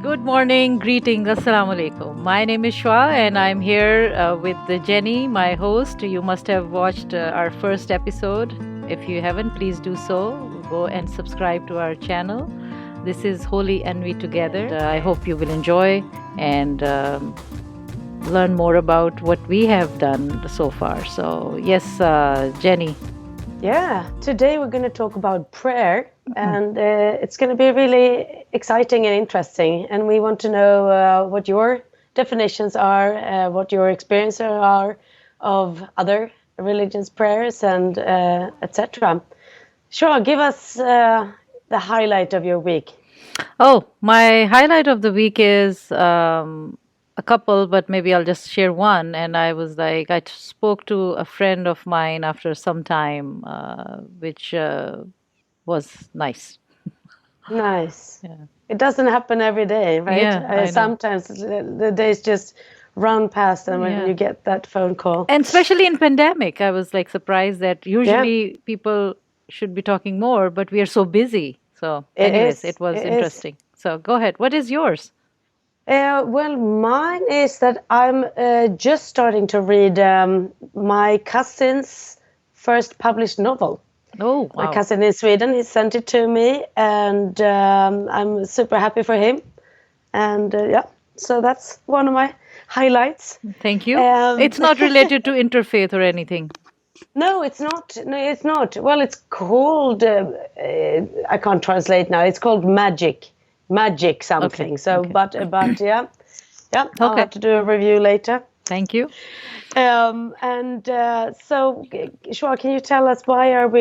Good morning, greetings, assalamu alaikum. My name is Shwa and I'm here with Jenny, my host. You must have watched our first episode. If you haven't, please do so. Go and subscribe to our channel. This is Holy Envy Together. I hope you will enjoy and learn more about what we have done so far. So, yes, Jenny. Yeah, today we're going to talk about prayer, and it's going to be really exciting and interesting. And we want to know what your definitions are, what your experiences are of other religions' prayers, and etc. Sure, give us the highlight of your week. Oh, my highlight of the week is a couple, but maybe I'll just share one. And I was like, I spoke to a friend of mine after some time, which was nice. Nice. Yeah. It doesn't happen every day, right? Yeah, I know. Sometimes the days just run past, and when you get that phone call. And especially in pandemic, I was like surprised that usually people should be talking more, but we are so busy. So, anyways, it was interesting. So, go ahead. What is yours? Well, mine is that I'm just starting to read my cousin's first published novel. Oh, wow. My cousin in Sweden, he sent it to me, and I'm super happy for him. And so that's one of my highlights. Thank you. It's not related to interfaith or anything. No, it's not. No, it's not. Well, it's called, I can't translate now. It's called magic something. Okay, So, okay. but yeah, I'll have to do a review later. Thank you. So, Shwa, can you tell us why have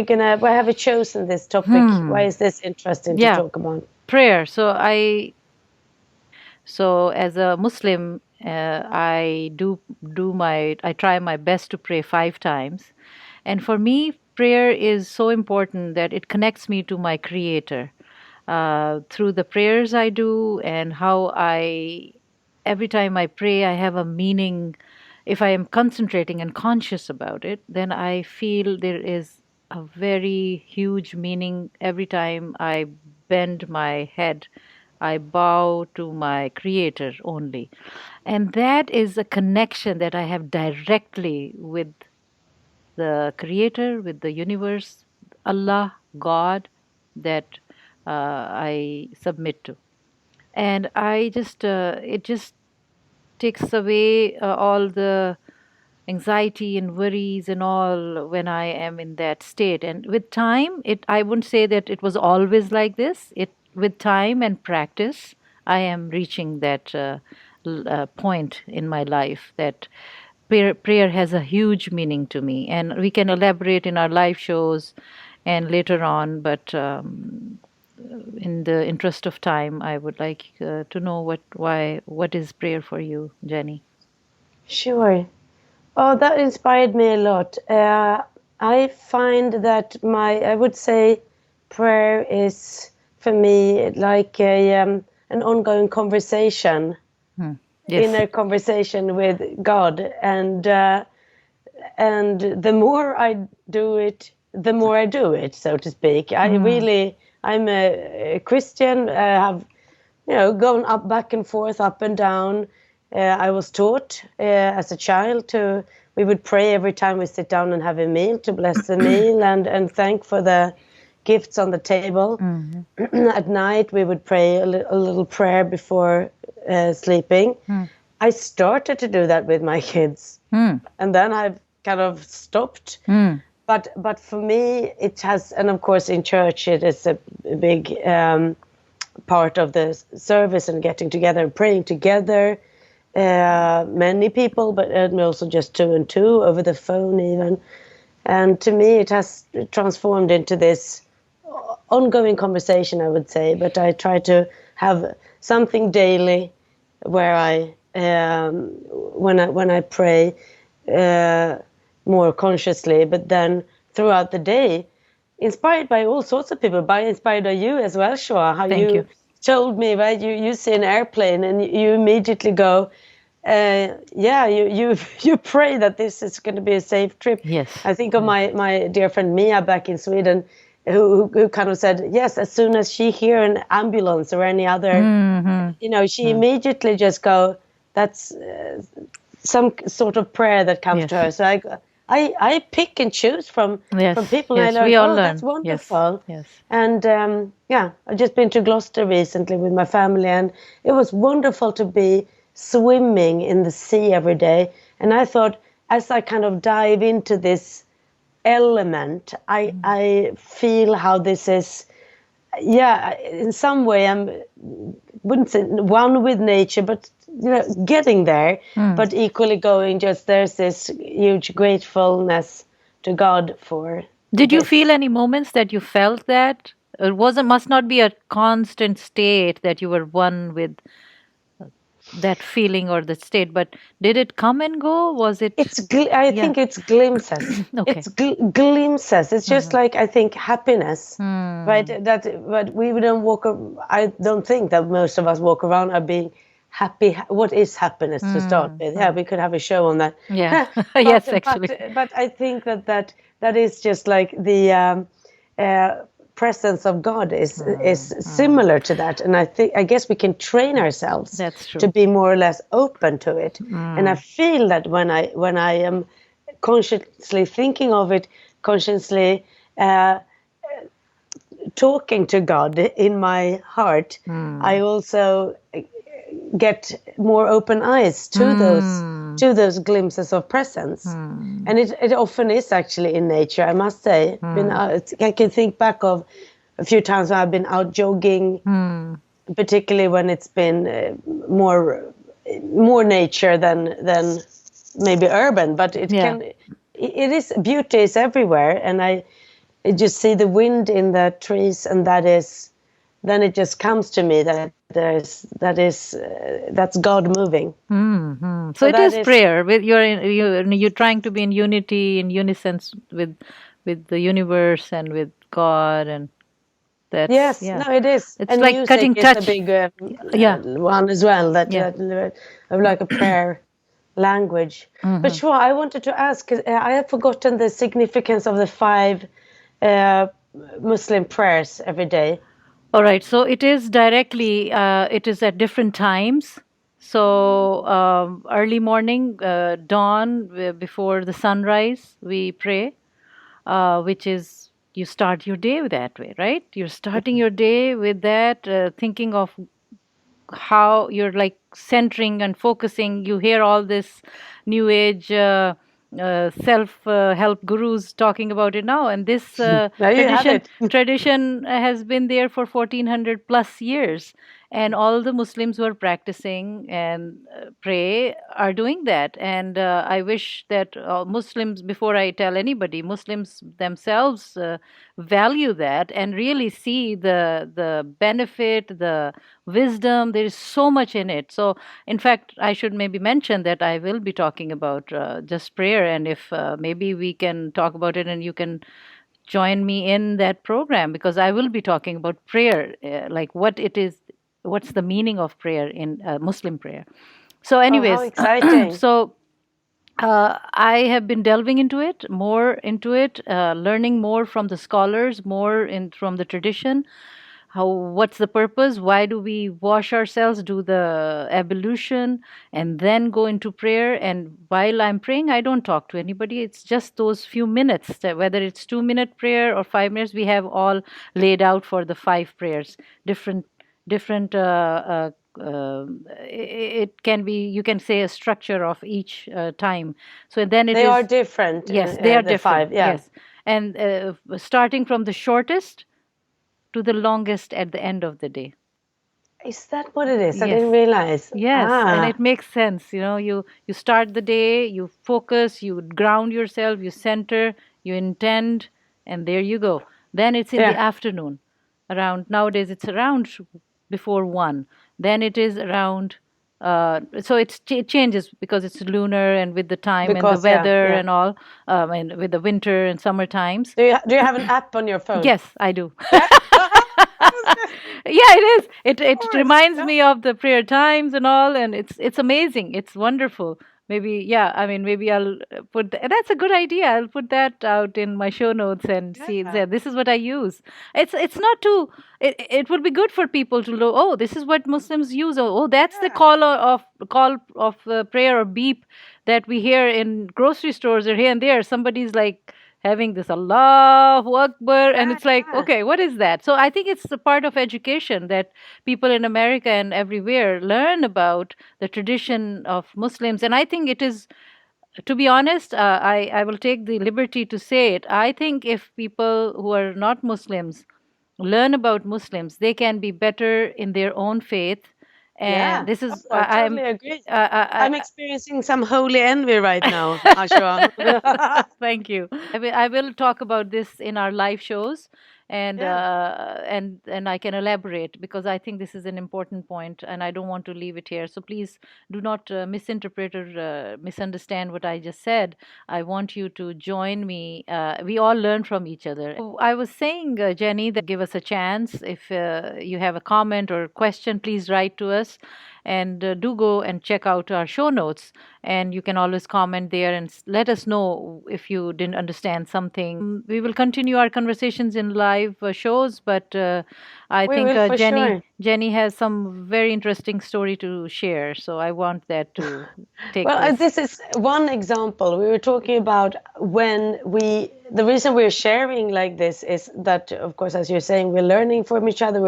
we chosen this topic? Why is this interesting to talk about? Prayer. So as a Muslim, I try my best to pray 5 times. And for me, prayer is so important that it connects me to my Creator. Through the prayers I do and how every time I pray, I have a meaning. If I am concentrating and conscious about it, then I feel there is a very huge meaning. Every time I bend my head, I bow to my Creator only. And that is a connection that I have directly with the Creator, with the universe, Allah, God, that I submit to. And it just takes away all the anxiety and worries and all when I am in that state. And with time, I wouldn't say that it was always like this. With time and practice, I am reaching that point in my life that prayer has a huge meaning to me. And we can elaborate in our live shows and later on, but in the interest of time, I would like to know what is prayer for you, Jenny? Sure. Oh, that inspired me a lot. I find that I would say prayer is for me like an ongoing conversation, inner conversation with God, and the more I do it, the more I do it, so to speak. I'm a Christian. Have gone back and forth, up and down. I was taught as a child we would pray every time we sit down and have a meal, to bless the meal and thank for the gifts on the table. At night we would pray a little prayer before sleeping. I started to do that with my kids, and then I've kind of stopped. But for me, it has, and of course in church it is a big part of the service and getting together and praying together. Many people, but also just 2 and 2 over the phone even. And to me, it has transformed into this ongoing conversation, I would say. But I try to have something daily where I, when I pray, more consciously, but then throughout the day, inspired by all sorts of people, inspired by you as well, Shwa. Thank you. Told me, right? You see an airplane and you immediately go, you pray that this is going to be a safe trip. Yes. I think of my dear friend Mia back in Sweden. who kind of said, yes, as soon as she hear an ambulance or any other, Mm-hmm. she immediately just go, that's some sort of prayer that comes Yes. to her. So I pick and choose from Yes. people, and I Yes. learn, We all oh, that's learn. Yes. wonderful. Yes. And yeah, I've just been to Gloucester recently with my family, and it was wonderful to be swimming in the sea every day. And I thought, as I kind of dive into this element, I feel how this is, yeah, in some way I'm, wouldn't say one with nature, but getting there, Mm. but equally going, just there's this huge gratefulness to God for Did you feel this. any moments that you felt that? It wasn't must not be a constant state that you were one with that feeling or the state, but did it come and go? Was it? I Yeah. think it's glimpses. Okay. It's glimpses. It's just Uh-huh. like, I think, happiness, right? Hmm. But we don't walk. I don't think that most of us walk around are being happy. What is happiness to start Hmm. with? Yeah, Hmm. we could have a show on that. Yeah. but Yes, actually. but I think that is just like the uh, presence of God Hmm. is Hmm. similar to that, and I guess we can train ourselves That's to true. be more or less open to it. And I Hmm. feel that when I am consciously thinking of it, consciously uh, talking to God in my heart, I Hmm. also get more open eyes Hmm. to those glimpses of presence. Hmm. And it often is actually in nature, I must say. Hmm. I can think back of a few times when I've been out jogging, Hmm. particularly when it's been more nature than maybe urban. But Yeah. it is, beauty is everywhere, and I just see the wind in the trees, and then it just comes to me that that's God moving. Hmm. So So it that is is, prayer. With you're trying to be in unity, in unison with the universe and with God, and that's yes, yeah. no, it is. It's And like music cutting is a touch. big Yeah. one as well, Yeah. of like a prayer language. But Hmm. sure, I wanted to ask, 'cause, I have forgotten the significance of the five uh, Muslim prayers every day. All right. So it is directly. It is at different times. So early morning, dawn, before the sunrise, we pray, which is you start your day that way, right? You're starting your day with that, thinking of how you're like centering and focusing. You hear all this new age self help gurus talking about it now, and this There you have tradition it. tradition has been there for 1400 plus years, and all the Muslims who are practicing and pray are doing that. And I wish that Muslims, before I tell anybody, Muslims themselves value that and really see the benefit, the wisdom. There is so much in it. So in fact, I should maybe mention that I will be talking about just prayer, and if maybe we can talk about it and you can join me in that program, because I will be talking about prayer, like what it is, what's the meaning of prayer in Muslim prayer. So Oh, how anyways, exciting. so I have been delving into it, more into it, learning more from the scholars, more in from the tradition. How, what's the purpose? Why do we wash ourselves, do the ablution, and then go into prayer? And while I'm praying, I don't talk to anybody. It's just those few minutes, whether it's 2 minute prayer or 5 minutes. We have all laid out for the five prayers, different it can be, you can say, a structure of each time. So then it They are is, different, yes, they are the different, five, yeah. yes. And starting from the shortest to the longest at the end of the day. Is that what it is? I Yes. didn't realize. Yes, and Ah, it makes sense. You start the day, you focus, you ground yourself, you center, you intend, and there you go. Then it's in the yeah. afternoon. Around nowadays it's around before 1. Then it is around so it changes because it's lunar and with the time and the Because, yeah, weather yeah. and all, and with the winter and summer times. Do you have an app on your phone? Yes, I do. Yeah. I was just, Yeah, it is. It of it course. reminds Yeah. me of the prayer times and all, and it's amazing. It's wonderful maybe, yeah, I mean, maybe I'll that's a good idea. I'll put that out in my show notes and see, Yeah, yeah, this is what I use. It's not too, it would be good for people to know, oh, this is what Muslims use. Oh, that's the yeah, call of prayer or beep that we hear in grocery stores or here and there. Somebody's like having this Allahu Akbar, and yeah, it's like, yeah. okay, what is that? So I think it's a part of education that people in America and everywhere learn about the tradition of Muslims. And I think it is, to be honest, I will take the liberty to say it. I think if people who are not Muslims learn about Muslims, they can be better in their own faith. And Yeah. this Oh, is, I I'm, totally agree. I'm I, experiencing some holy envy right now, Ashwa. Thank you. I will talk about this in our live shows, and Yeah. and I can elaborate because I think this is an important point, and I don't want to leave it here. So please do not misinterpret or misunderstand what I just said. I want you to join me. We all learn from each other. So I was saying, Jenny, that give us a chance. If you have a comment or question, please write to us, and do go and check out our show notes, and you can always comment there and let us know if you didn't understand something. We will continue our conversations in live shows, but I We think will for jenny sure. jenny has some very interesting story to share, so I want that to take Well, place. this is one example. We were talking about the reason we're sharing like this is that, of course, as you're saying, we're learning from each other.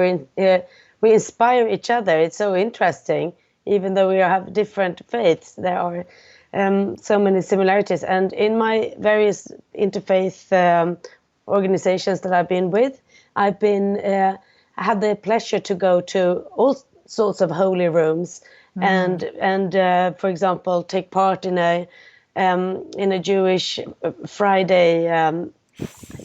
We inspire each other. It's so interesting, even though we have different faiths. There are so many similarities. And in my various interfaith organizations that I've been with, I had the pleasure to go to all sorts of holy rooms and for example take part in a Jewish Friday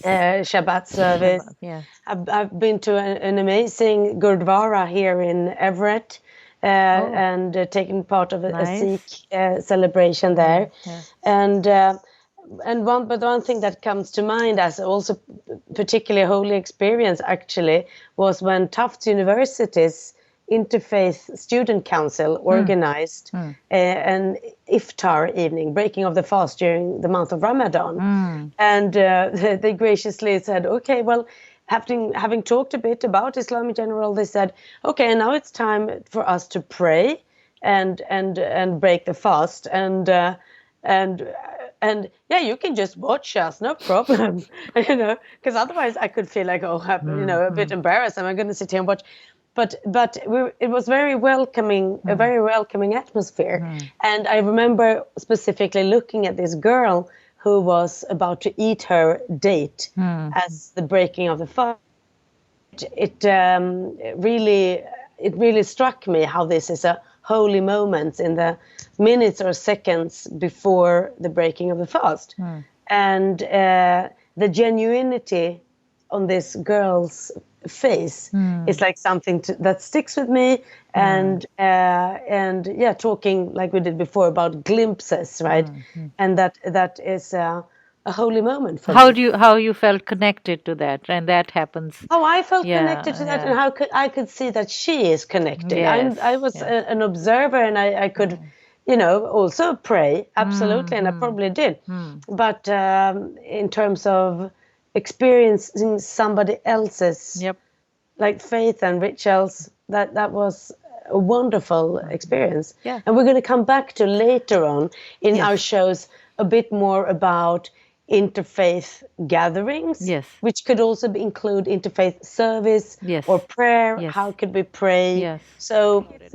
Shabbat service. Shabbat, yes. I've been to an amazing Gurdwara here in Everett Oh, and taken part of a Sikh nice. celebration there. Yes. And one thing that comes to mind as also particularly holy experience actually was when Tufts University's Interfaith Student Council Mm, organized mm, an iftar evening, breaking of the fast during the month of Ramadan. mm, And they graciously said, okay, well, having talked a bit about Islam in general, they said, okay, now it's time for us to pray and break the fast and and yeah, you can just watch us, no problem, because otherwise I could feel like, oh, mm, a bit mm, embarrassed. Am I going to sit here and watch? But it was very welcoming, a mm, very welcoming atmosphere. mm, And I remember specifically looking at this girl who was about to eat her date mm, as the breaking of the fast. It really struck me how this is a holy moment in the minutes or seconds before the breaking of the fast, mm, and the genuinity on this girl's face is mm, like something that sticks with me. mm, And yeah, talking like we did before about glimpses, right? mm, mm. And that is a holy moment for How me. do you how you felt connected to that, and that happens? How I felt connected Yeah, to that, yeah. and how I could see that she is connected. Yes, I was yes. an observer, and I could, Mm, also pray mm, absolutely, and I mm, probably did. mm. But in terms of experiencing somebody else's Yep. like faith and rituals, that was a wonderful Mhm. experience. Yeah. And we're going to come back to later on in our Yes. shows a bit more about interfaith gatherings, Yes. which could also include interfaith service Yes. or prayer. Yes. How could we pray? Yes. So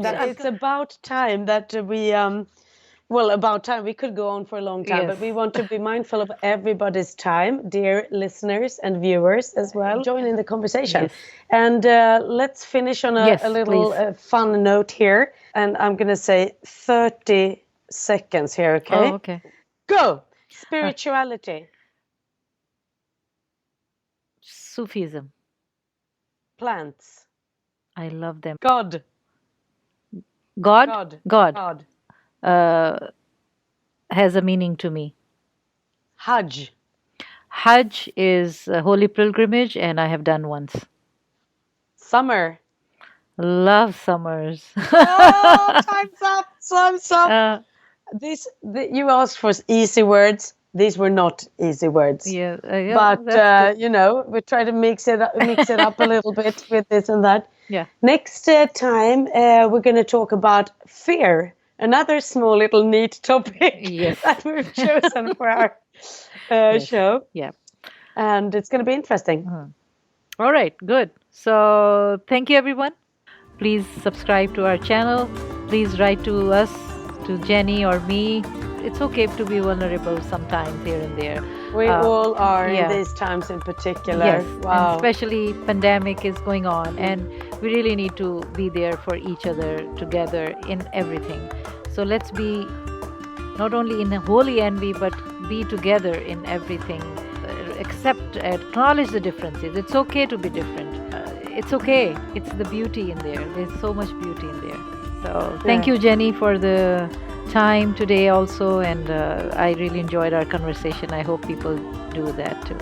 that Yes. it's about time that we well, about time. We could go on for a long time, Yes. but we want to be mindful of everybody's time, dear listeners and viewers as well. Join in the conversation. Yes. And let's finish on a Yes, little please. fun note here. And I'm going to say 30 seconds here, Oh, okay? okay. Go! Uh, Spirituality, Sufism. plants, I love them. God, God, God, God, God, uh, has a meaning to me. Hajj, Hajj is a holy pilgrimage, and I have done once. summer. Love summers. Oh, time's up, time's up. uh, You asked for easy words. These were not easy words. Yeah, But that's good. we try to mix it up a little bit with this and that. Yeah. Next time, we're going to talk about fear, another small little neat topic Yes. that we've chosen for our Yes. show. Yeah. And it's going to be interesting. All right, good. So, thank you, everyone. Please subscribe to our channel. Please write to us, to Jenny or me. It's okay to be vulnerable sometimes here and there. We all are yeah. in these times in particular. Yes, Wow. and especially pandemic is going on, and we really need to be there for each other together in everything. So let's be not only in a holy envy, but be together in everything. Accept, acknowledge the differences. It's okay to be different. It's okay. It's the beauty in there. There's so much beauty in there. So thank you, Jenny, for the time today also, and I really enjoyed our conversation. I hope people do that too.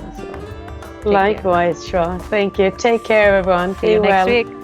So likewise, sure. Thank you. Take care, everyone. See you next week.